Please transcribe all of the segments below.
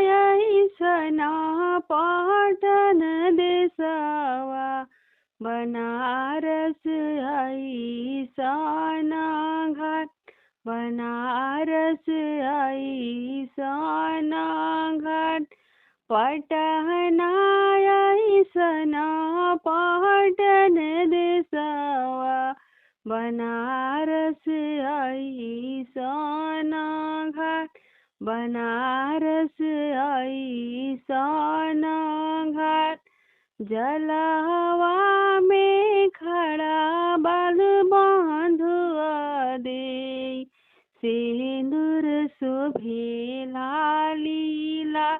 पटनायसना पाटन देसवा बनारस ऐसना घाट बनारस ऐसना घाट पटनायसना पाटन देसवा बनारस ऐसना घाट बनारस ऐसना घाट जलवा में खड़ा बाल बांधुआ दे सिंदूर शोभेला लीला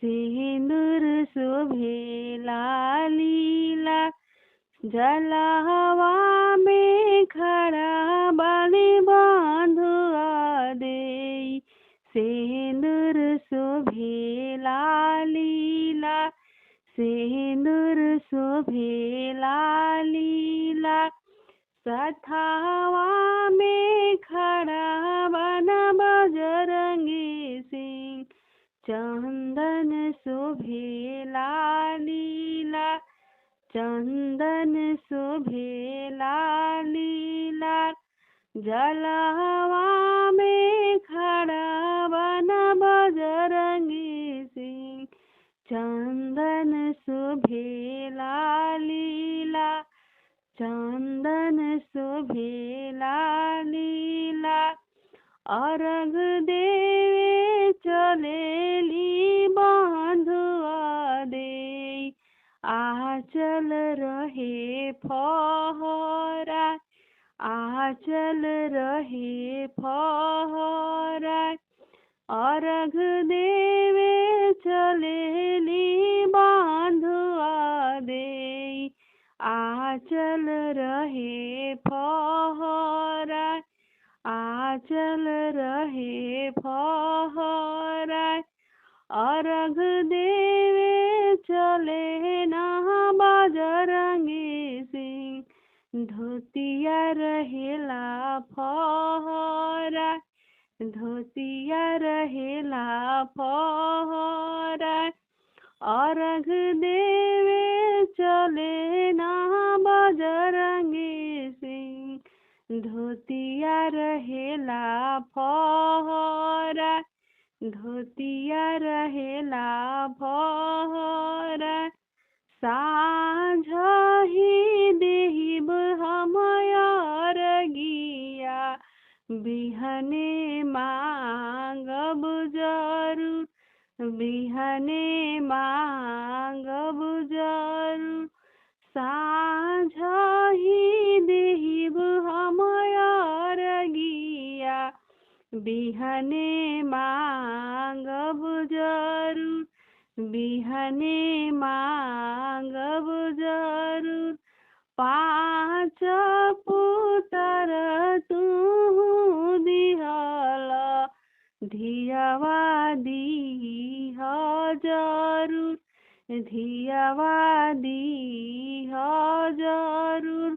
सिंदूर शोभेला लीला जलवा में खड़ा बाल बांधुआ दे सिंदूर शोभेला लीला सिंदूर शोभेला लीला सथावा में खड़ा बन बजरंगी सिंह चंदन शोभेला लीला चंदन शोभेला लीला जलवा में खड़ा बन बजरंगी सिंह चंदन शोभेला लीला चंदन शोभेला लीला अर्घ देवे चलेली बांधुआ दे आचल रहे फहरा आचल रहे फहरा अर्घ देवे चलेली बांधुआ दे आचल रहे फहरा आचल रहे फहरा अर्घ देवे चले ना बजरंगी सिंह धोतिया रहेला फहरा धोतिया रहेला फहरा अर्घ देवे चले ना बजरंगी सिंह धोतिया रहेला फहरा धोतिया रहेला फहरा साँझहि देहिब हम अरगिया बिहने मांगब जरूर बिहने मांगब जरूर साँझहि देहिब हम अरगिया बिहने मांगब जरूर बिहने मांगब जरूर पाँच पुतर तू दिहला धियावा दीह जरूर धियावा दीह जरूर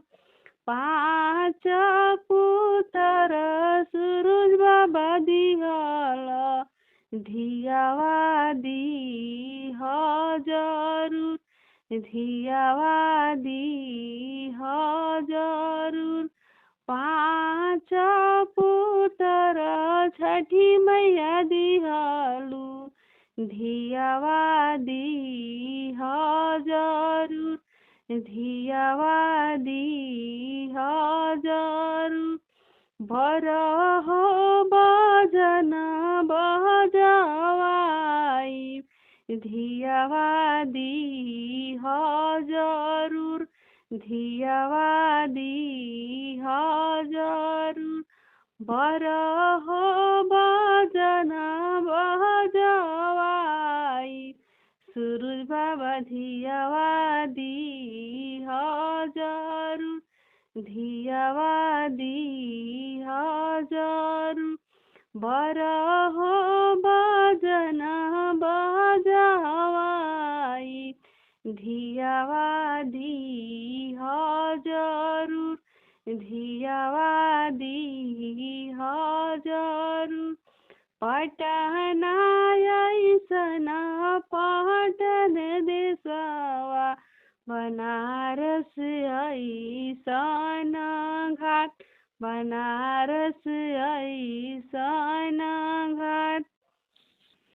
पाँच पुतर सूरज बाबा दिहला धियावा दीह जरूर धियावा दीह जरूर पाँच पुतर छठी मैया दिहलू धियावा दीह जरूर धियावा दीह जरूर भरह बजन बजवाई धियावा दीह जरूर धियावा दीह जरूर भरह बजन बजवाई सूरज बाबा धियावा दीह जरूर धियावा दीह जरूर भरह बजन बजवाई धियावा दीह जरूर धियावा दीह जरूर पटना ऐसन पटन देशवा, बनारस ऐसन घाट, बनारस ऐसन